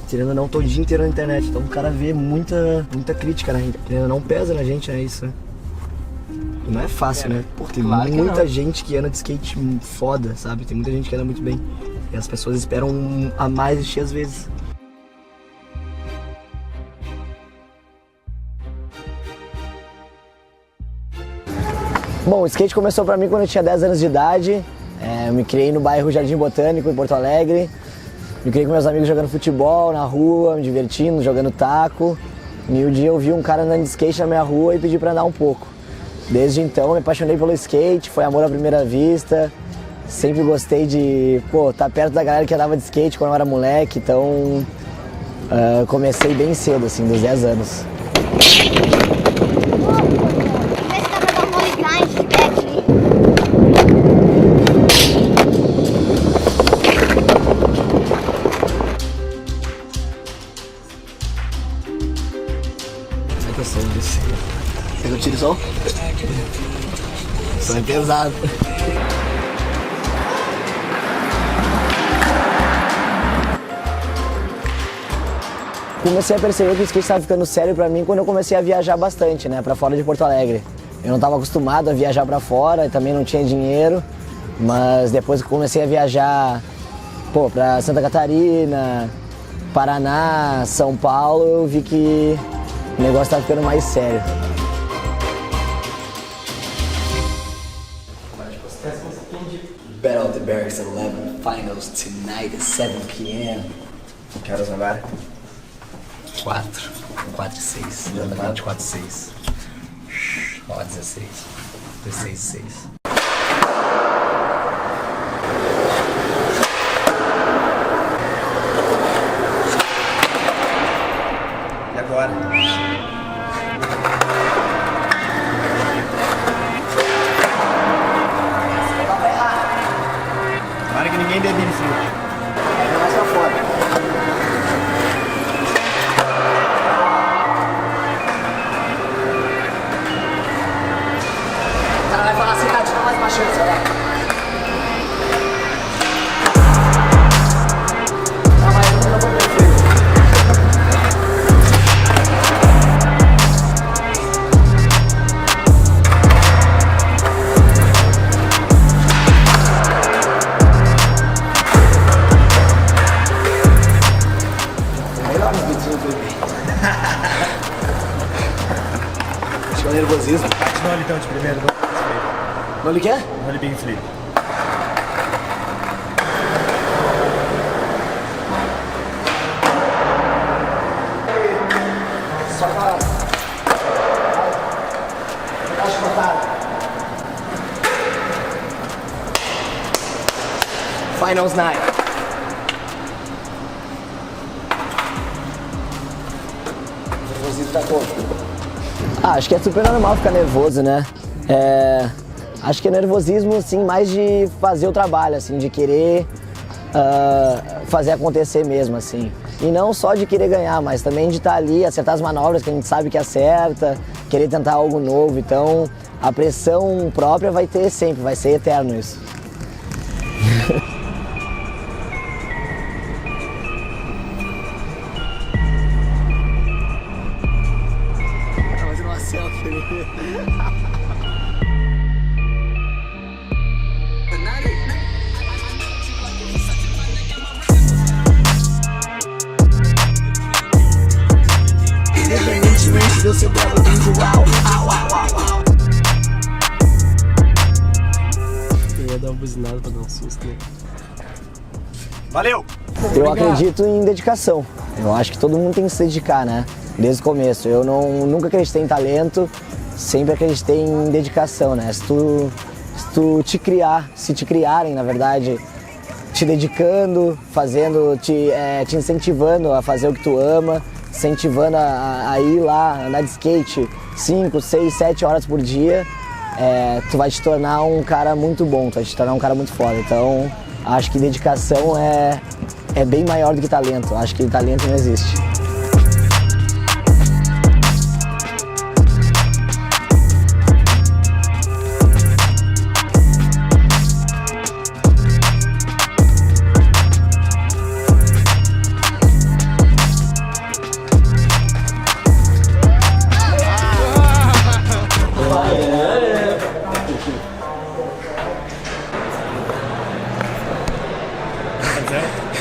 querendo ou não, tô o dia inteiro na internet. Então o cara vê muita crítica, né? Querendo ou não, pesa na gente, né? Isso, né? E não é fácil, né? Pô, tem muita gente que anda de skate foda, sabe? Tem muita gente que anda muito bem. E as pessoas esperam a mais de às vezes. Bom, o skate começou pra mim quando eu tinha 10 anos de idade. Eu me criei no bairro Jardim Botânico, em Porto Alegre. Me criei com meus amigos jogando futebol na rua, me divertindo, jogando taco. E um dia eu vi um cara andando de skate na minha rua e pedi pra andar um pouco. Desde então me apaixonei pelo skate, foi amor à primeira vista. Sempre gostei de estar perto da galera que andava de skate quando eu era moleque. Então comecei bem cedo, assim, dos 10 anos. Quer que eu tire o som? O som é pesado. Comecei a perceber que o skate estava ficando sério pra mim quando eu comecei a viajar bastante, né, pra fora de Porto Alegre. Eu não estava acostumado a viajar pra fora e também não tinha dinheiro, mas depois que comecei a viajar, pra Santa Catarina, Paraná, São Paulo, eu vi que o negócio estava ficando mais sério. Battle of the Barracks 11 Finals tonight at 7 p.m. Que horas agora? 4 e 6. Exatamente 4 e 6. Ó, 16. 16 e 6. E agora? Tomara que ninguém dê bife. É mais pra fora. O cara vai falar assim, te dá mais uma chance, olha lá. Não, mas eu não vou perfeito. Acho que é o nervosismo. Bate no olho então de primeiro. No olho o quê? No olho bem flip. Só pra... Acho botado. Finals night. O nervosismo tá como? Acho que é super normal ficar nervoso, né? Acho que é nervosismo, assim, mais de fazer o trabalho, assim, de querer fazer acontecer mesmo, assim. E não só de querer ganhar, mas também de estar ali, acertar as manobras que a gente sabe que acerta, querer tentar algo novo. Então, a pressão própria vai ter sempre, vai ser eterno isso. Independentemente do seu belo visual. Eu ia dar uma buzinada pra dar um susto, né? Valeu! Eu acredito em dedicação. Eu acho que todo mundo tem que se dedicar, né? Desde o começo. Eu nunca acreditei em talento, sempre acreditei em dedicação, né? Se tu te criarem, na verdade, te dedicando, te incentivando a fazer o que tu ama, incentivando a ir lá, andar de skate 5, 6, 7 horas por dia, tu vai te tornar um cara muito bom, tu vai te tornar um cara muito foda. Então, acho que dedicação é bem maior do que talento. Acho que talento não existe.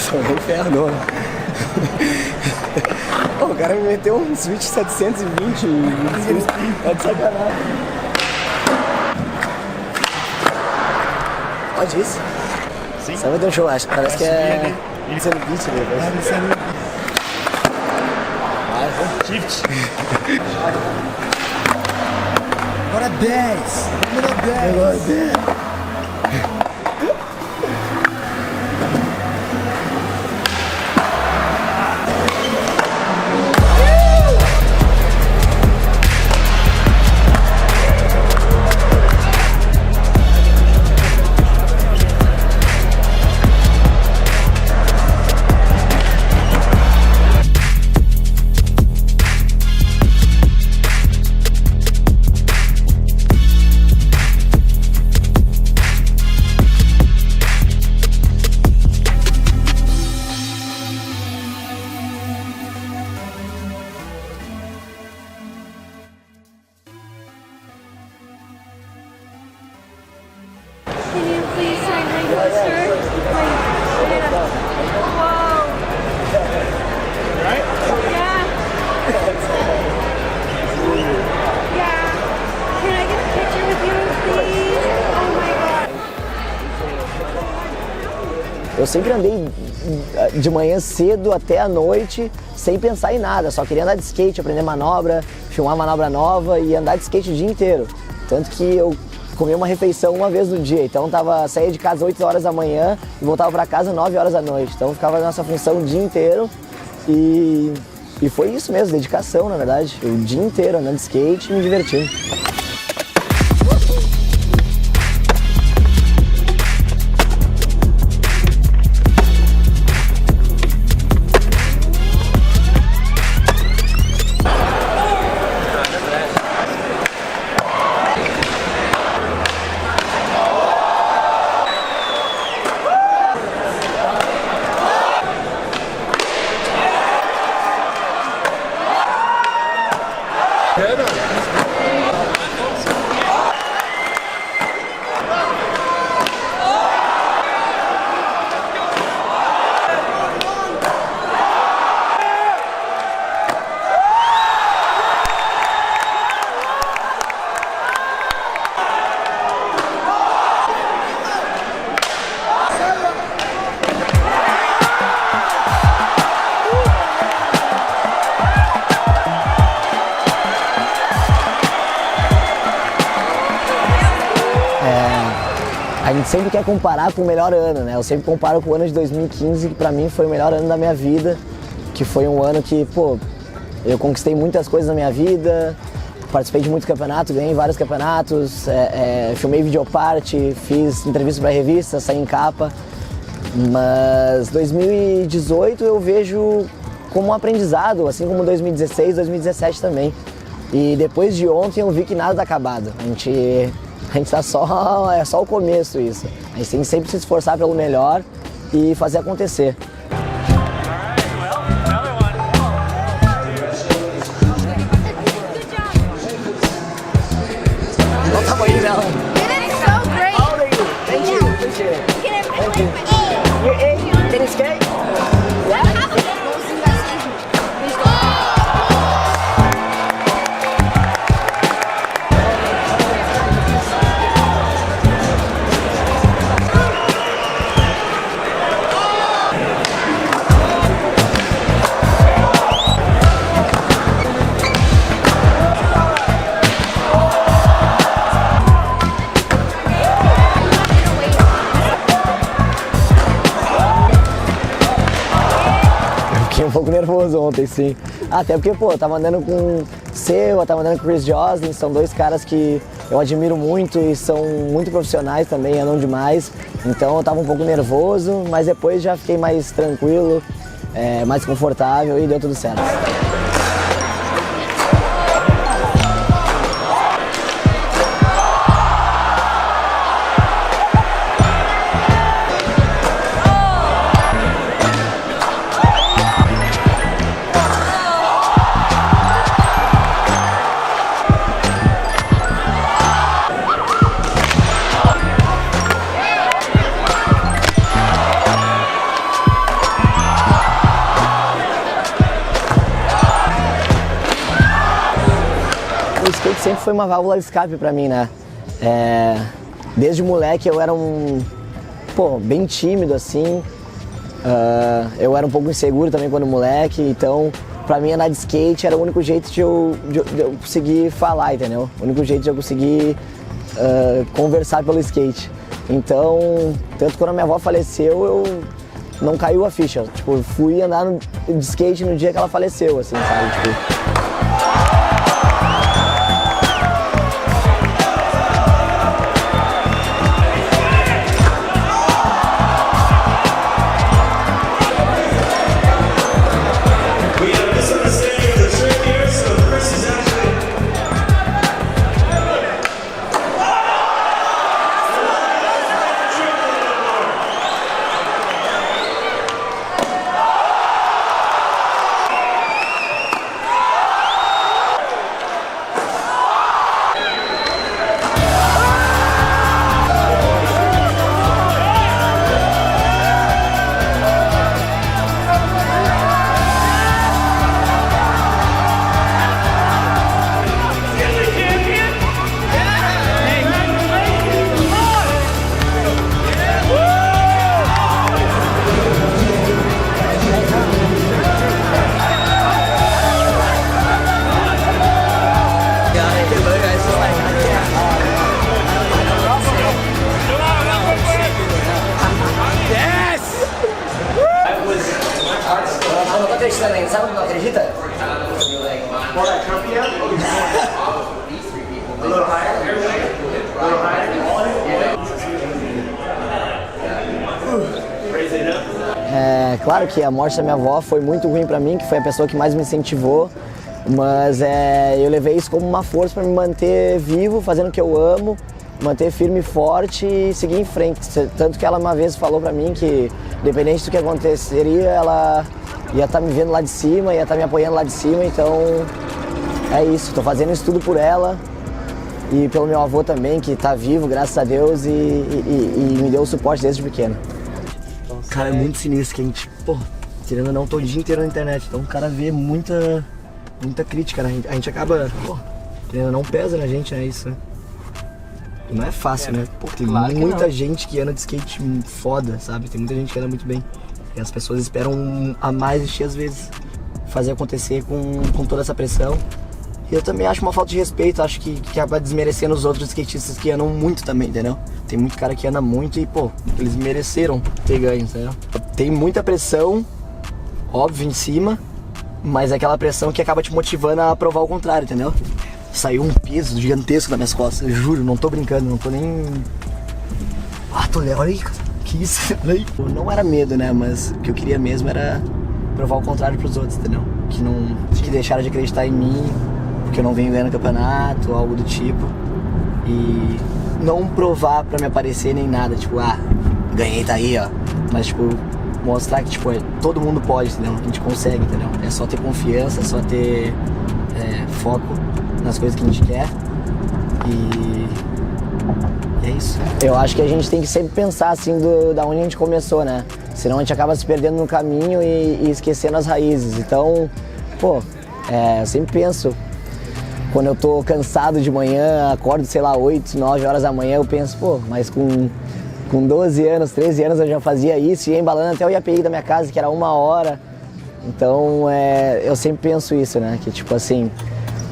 Sou bem ferro, não. Pô, o cara me meteu um switch 720 e tá de sacanagem. Pode isso? Sim. Você vai ter um show, acho. Parece que é... Ele Sendo beat ali. Shift. Agora 10. Agora 10. Can you please sign my poster? Whoa. Right? Yeah. Yeah. Can I get a picture with you, please? Oh my God. Eu sempre andei de manhã cedo até a noite sem pensar em nada, só queria andar de skate, aprender manobra, filmar manobra nova e andar de skate o dia inteiro. Tanto que eu comia uma refeição uma vez no dia, então saía de casa 8 horas da manhã e voltava para casa 9 horas da noite. Então ficava nessa função o dia inteiro e foi isso mesmo, dedicação na verdade. O dia inteiro andando de skate e me divertindo. A gente sempre quer comparar com o melhor ano, né? Eu sempre comparo com o ano de 2015, que pra mim foi o melhor ano da minha vida, que foi um ano que, pô, eu conquistei muitas coisas na minha vida, participei de muitos campeonatos, ganhei vários campeonatos, filmei videoparte, fiz entrevistas pra revista, saí em capa, mas 2018 eu vejo como um aprendizado, assim como 2016, 2017 também. E depois de ontem eu vi que nada tá acabado. A gente tá é só o começo isso. A gente tem que sempre se esforçar pelo melhor e fazer acontecer. Olha o tamanho dela. You did so great. How old are you? Thank you. Appreciate it. Thank you. You're 8? Can you skate? Yeah? Fiquei um pouco nervoso ontem, sim. Até porque, pô, eu tava andando com o Seu, eu tava andando com o Chris Joslin, são dois caras que eu admiro muito e são muito profissionais também, andam demais. Então eu tava um pouco nervoso, mas depois já fiquei mais tranquilo, mais confortável e deu tudo certo. sempre foi uma válvula de escape pra mim, né? Desde moleque eu era bem tímido assim. Eu era um pouco inseguro também quando moleque, então pra mim andar de skate era o único jeito de eu conseguir falar, entendeu? O único jeito de eu conseguir conversar pelo skate. Então, tanto quando a minha avó faleceu, eu não caiu a ficha. Tipo, eu fui andar de skate no dia que ela faleceu, assim, sabe? Tipo, não tô acreditando ainda, sabe? Não acredita? Claro que a morte da minha avó foi muito ruim pra mim, que foi a pessoa que mais me incentivou, mas eu levei isso como uma força pra me manter vivo, fazendo o que eu amo, manter firme e forte e seguir em frente. Tanto que ela uma vez falou pra mim que, independente do que aconteceria, ela ia estar me vendo lá de cima, ia estar me apoiando lá de cima, então é isso, tô fazendo isso tudo por ela e pelo meu avô também, que tá vivo, graças a Deus, e me deu o suporte desde pequeno. Cara, é muito sinistro que a gente, querendo ou não, tô o dia inteiro na internet, então o cara vê muita crítica, né? A gente acaba, querendo ou não, pesa na gente, né, isso, né? E não é fácil, né? Tem claro muita gente que anda de skate foda, sabe? Tem muita gente que anda muito bem. E as pessoas esperam a mais de às vezes fazer acontecer com toda essa pressão. E eu também acho uma falta de respeito, acho que acaba desmerecendo os outros skatistas que andam muito também, entendeu? Tem muito cara que anda muito e, eles mereceram ter ganho, entendeu? Tem muita pressão, óbvio, em cima, mas é aquela pressão que acaba te motivando a provar o contrário, entendeu? Saiu um peso gigantesco nas minhas costas, eu juro, não tô brincando, não tô nem... olha aí, que isso, olha aí. Não era medo, né, mas o que eu queria mesmo era provar o contrário pros outros, entendeu? Que deixaram de acreditar em mim, porque eu não venho ganhando campeonato, algo do tipo. E não provar pra me aparecer nem nada, tipo, ganhei, tá aí, ó. Mas, tipo, mostrar que, todo mundo pode, entendeu? A gente consegue, entendeu? É só ter confiança, é só ter foco nas coisas que a gente quer e é isso. Eu acho que a gente tem que sempre pensar assim da onde a gente começou, né? Senão a gente acaba se perdendo no caminho e esquecendo as raízes. Então, eu sempre penso, quando eu tô cansado de manhã, acordo, 8, 9 horas da manhã, eu penso, mas com 12 anos, 13 anos eu já fazia isso, ia embalando até o IAPI da minha casa, que era 1 hora. Então, eu sempre penso isso, né? Que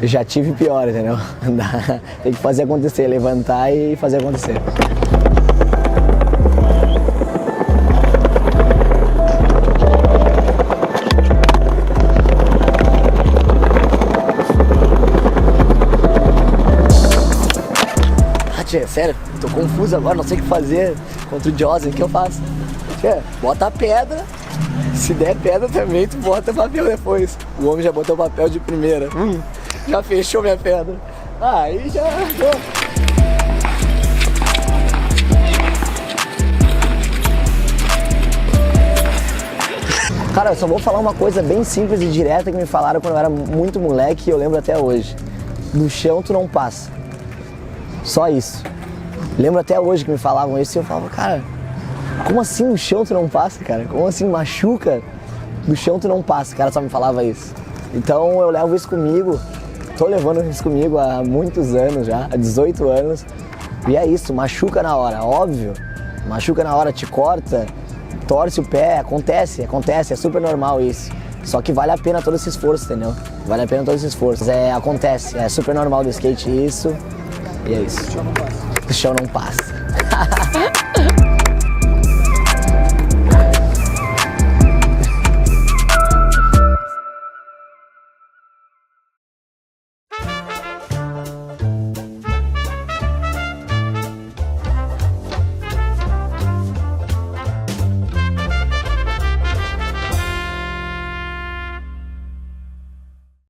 eu já tive pior, entendeu? Tem que fazer acontecer, levantar e fazer acontecer. Tchê, sério, tô confuso agora, não sei o que fazer contra o Josen, o que eu faço? Tchê, bota a pedra, se der pedra também, tu bota papel depois. O homem já botou papel de primeira. Já fechou minha pedra. Aí já... Cara, eu só vou falar uma coisa bem simples e direta que me falaram quando eu era muito moleque e eu lembro até hoje. Do chão tu não passa. Só isso. Lembro até hoje que me falavam isso e eu falava, cara, como assim no chão tu não passa, cara? Como assim machuca? Do chão tu não passa, o cara só me falava isso. Então eu levo isso comigo. tô levando isso comigo há muitos anos já, há 18 anos. E é isso, machuca na hora, óbvio. Machuca na hora, te corta, torce o pé, acontece, é super normal isso. Só que vale a pena todo esse esforço, entendeu? Vale a pena todo esse esforço. Acontece, é super normal do skate isso. E é isso. O chão não passa.